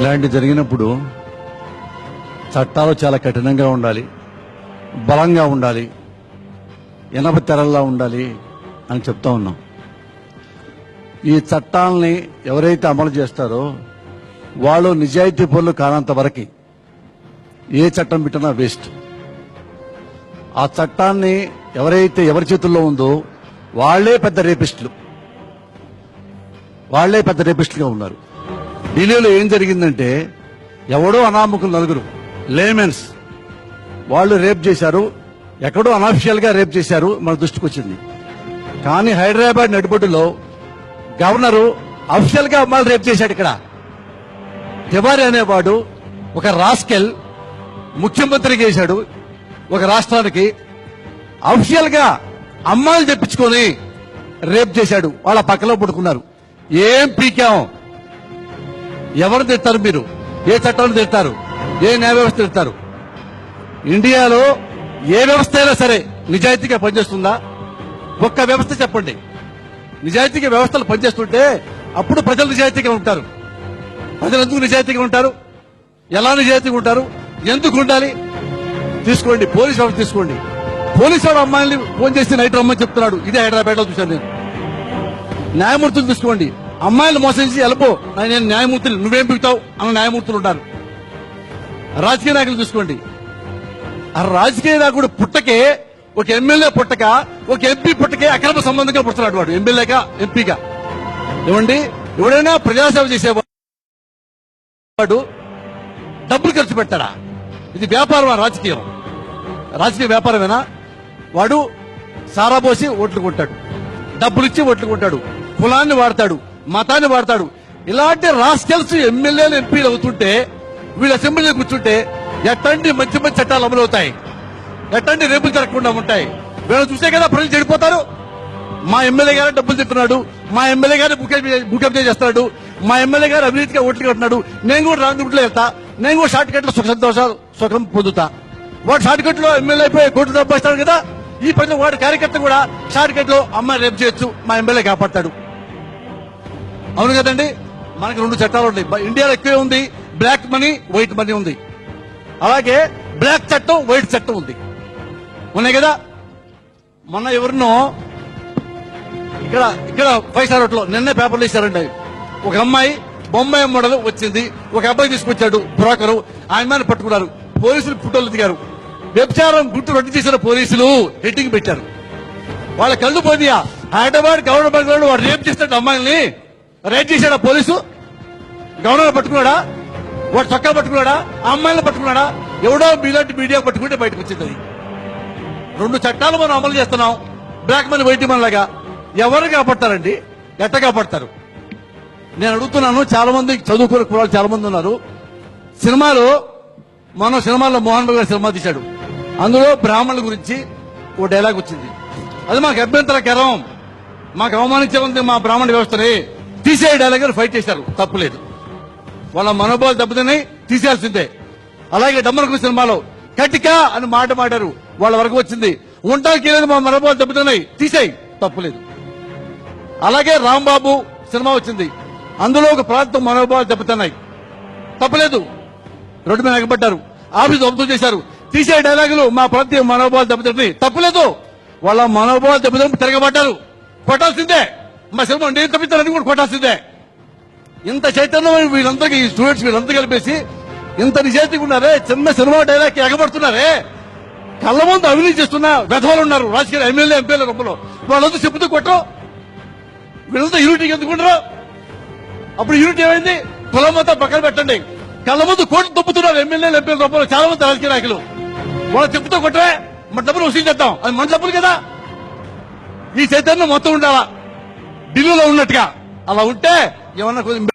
ఇలాంటి జరిగినప్పుడు చట్టాలు చాలా కఠినంగా ఉండాలి, బలంగా ఉండాలి, ఇనప తెరల్లా ఉండాలి అని చెప్తా ఉన్నాం. ఈ చట్టాలని ఎవరైతే అమలు చేస్తారో వాళ్ళు నిజాయితీ పనులు కానంత వరకు ఏ చట్టం పెట్టినా వేస్ట్. ఆ చట్టాన్ని ఎవరి చేతుల్లో ఉందో వాళ్లే పెద్ద రేపిస్టులుగా ఉన్నారు. ఢిల్లీలో ఏం జరిగిందంటే ఎవడో అనామకులు నలుగురు లేమెన్స్ వాళ్ళు రేప్ చేశారు, ఎక్కడో అన్అఫిషియల్ గా రేప్ చేశారు, మన దృష్టికి వచ్చింది. కానీ హైదరాబాద్ నడిబొడ్డులో గవర్నరు అఫిషియల్ గా అమ్మాయిలు రేప్ చేశాడు. ఇక్కడ తివారీ అనేవాడు ఒక రాస్కెల్ ముఖ్యమంత్రి చేశాడు ఒక రాష్ట్రానికి, అఫిషియల్ గా అమ్మాయిలు తెప్పించుకొని రేప్ చేశాడు. వాళ్ళ పక్కలో పడుకున్నారు. ఏం పీకాం? ఎవరు తిడతారు మీరు? ఏ చట్టాన్ని తిడతారు? ఏ న్యాయ వ్యవస్థ తిడతారు? ఇండియాలో ఏ వ్యవస్థ అయినా సరే నిజాయితీగా పనిచేస్తుందా? ఒక్క వ్యవస్థ చెప్పండి. నిజాయితీగా వ్యవస్థలు పనిచేస్తుంటే అప్పుడు ప్రజలు నిజాయితీగా ఉంటారు. ప్రజలు ఎందుకు నిజాయితీగా ఉంటారు? ఎలా నిజాయితీగా ఉంటారు? ఎందుకు ఉండాలి? తీసుకోండి, పోలీసు వ్యవస్థ తీసుకోండి. పోలీసు వాడు అమ్మాయిని ఫోన్ చేసి నైట్ రమ్మని చెప్తున్నాడు. ఇదే హైదరాబాద్ లో చూశాను నేను. న్యాయమూర్తులు తీసుకోండి, అమ్మాయిలు మోసం చేసి వెళ్ళిపో, నేను న్యాయమూర్తులు నువ్వేం పిగుతావు అన్న న్యాయమూర్తులు ఉంటారు. రాజకీయ నాయకులు చూసుకోండి, ఆ రాజకీయ నాయకుడు పుట్టకే, ఒక ఎమ్మెల్యే పుట్టక, ఒక ఎంపీ పుట్టకే అక్రమ సంబంధంగా పుడుతున్నాడు వాడు, ఎమ్మెల్యేగా ఎంపీగా. ఏమండి, ఎవడైనా ప్రజాసేవ చేసేవాడు డబ్బులు ఖర్చు పెట్టాడా? ఇది వ్యాపారమా? రాజకీయ వ్యాపారమేనా? వాడు సారా పోసి ఓట్లు కొంటాడు, డబ్బులిచ్చి ఓట్లు కొంటాడు, కులాన్ని వాడతాడు, మతాన్ని వాడతాడు. ఇలాంటి రాస్కెల్స్ ఎమ్మెల్యేలు ఎంపీలు అవుతుంటే, వీళ్ళు అసెంబ్లీలో కూర్చుంటే ఎట్టండి మంచి మంచి చట్టాలు అమలు అవుతాయి, ఎట్టండి రేపులు జరగకుండా ఉంటాయి. వీళ్ళు చూసే కదా ప్రజలు చెడిపోతారు. మా ఎమ్మెల్యే గారు డబ్బులు తింటున్నాడు, మా ఎమ్మెల్యే గారు భూకబ్జా చేస్తున్నాడు, మా ఎమ్మెల్యే గారు అవినీతిగా ఓట్లు కట్టినాడు, నేను కూడా రాంగ్ రూట్లో వెళ్తా, నేను కూడా షార్ట్ కట్ లో సుఖం పొందుతా. వాడు షార్ట్ కట్ లో ఎమ్మెల్యే అయిపోయి కోర్టు డబ్బు కదా. ఈ ప్రజలు వాడి కార్యకర్త కూడా షార్ట్ కట్ లో అమ్మాయి రేపు చేయొచ్చు, మా ఎమ్మెల్యే కాపాడతాడు. అవును కదండి. మనకి రెండు చట్టాలు ఉన్నాయి. ఇండియాలో ఎక్కువే ఉంది, బ్లాక్ మనీ, వైట్ మనీ ఉంది. అలాగే బ్లాక్ చట్టం, వైట్ చట్టం ఉంది, ఉన్నాయి కదా. మొన్న ఎవరినో ఇక్కడ 5 స్టార్ హోటల్లో నిన్నే పేపర్లు ఇచ్చారండి. ఒక అమ్మాయి బొంబాయి మోడల్ వచ్చింది, ఒక అబ్బాయి తీసుకొచ్చాడు బ్రోకరు, ఆ అమ్మాయిని పట్టుకున్నారు. పోలీసులు ఫోటోలు దిగారు. వ్యభిచారం గుట్టు రద్దు చేసిన పోలీసులు హెడ్డింగ్ పెట్టారు. వాళ్ళ కళ్ళు పోనీయా? హైదరాబాద్ గవర్నర్ వాడు రేప్ చేస్తాడు అమ్మాయిల్ని, రేప్ చేశాడా పోలీసు? గవర్నర్ పట్టుకున్నాడా? వాడు చొక్కా పట్టుకున్నాడా? ఆ అమ్మాయిని పట్టుకున్నాడా? ఎవడో మీలాంటి మీడియా పట్టుకుంటే బయటకు వచ్చింది. అది రెండు చట్టాలు మనం అమలు చేస్తున్నాం, బ్లాక్ మనీ వైట్ మనీ లాగా. ఎవరు కాపాడతారండి? ఎట్ట కాపాడతారు? నేను అడుగుతున్నాను. చాలా మంది చదువుకునే కుర్రాళ్ళు చాలా మంది ఉన్నారు. సినిమాలో మోహన్ బాబు గారు సినిమా తీశాడు. అందులో బ్రాహ్మణుల గురించి ఓ డైలాగ్ వచ్చింది. అది మాకు అభ్యంతరకరం, మాకు అవమానించే ఉంది మా బ్రాహ్మణ వ్యవస్థని, తీసే డైలాగ్ ఫైట్ చేశారు. తప్పులేదు, వాళ్ళ మనోభావాలు దెబ్బతిన్నాయి, తీసేయాల్సిందే. అలాగే డమ్మరకు సినిమాలో కటిక అని మాట మాటారు, వాళ్ళ వరకు వచ్చింది. ఉంటాకి మా మనోభావాలు దెబ్బతిన్నాయి, తీసేయి, తప్పులేదు. అలాగే రాంబాబు సినిమా వచ్చింది, అందులో ఒక ప్రాంతం మనోభావాలు దెబ్బతిన్నాయి, తప్పలేదు. రోడ్డు మీద ఎగబడ్డారు, ఆఫీసు ధ్వంసం చేశారు, తీసే డైలాగులు మా ప్రాంతీయ మనోభావాలు దెబ్బతిన్నాయి, తప్పలేదు. వాళ్ళ మనోభావాలు దెబ్బతిని తిరగబడ్డారు, కొట్టాల్సిందే. మా సినిమా నేను తప్పిస్తానని కూడా కొట్టాల్సిందే. ఇంత చైతన్యం వీళ్ళందరికీ, ఈ స్టూడెంట్స్ వీళ్ళంతా కలిపేసి ఇంత నిజాయితీగా ఉన్నారే, చిన్న సినిమా డైలాగ్ ఎగబడుతున్నారే. కళ్ళ ముందు అవినీతి చేస్తున్న వెధవలు ఉన్నారు రాజకీయ ఎమ్మెల్యే ఎంపీల రూపంలో. వాళ్ళంతా చెప్పుతూ కొట్టరు, వీళ్ళంతా యూనిటీకి ఎందుకుంటారు? అప్పుడు యూనిటీ ఏమైంది? కులం మొత్తం పక్కన పెట్టండి. కళ్ళ ముందు కోట్లు తప్పుతున్నారు ఎమ్మెల్యేలు ఎంపీల రూపంలో చాలా మంది రాజకీయ నాయకులు. వాళ్ళ చెప్పుతో కొట్టరే, మన డబ్బులు వసూలు చేద్దాం, అది మన డబ్బులు కదా. ఈ చైతన్యం మొత్తం ఉండాలా ఢిల్లీలో ఉన్నట్టుగా. అలా ఉంటే ఏమన్నా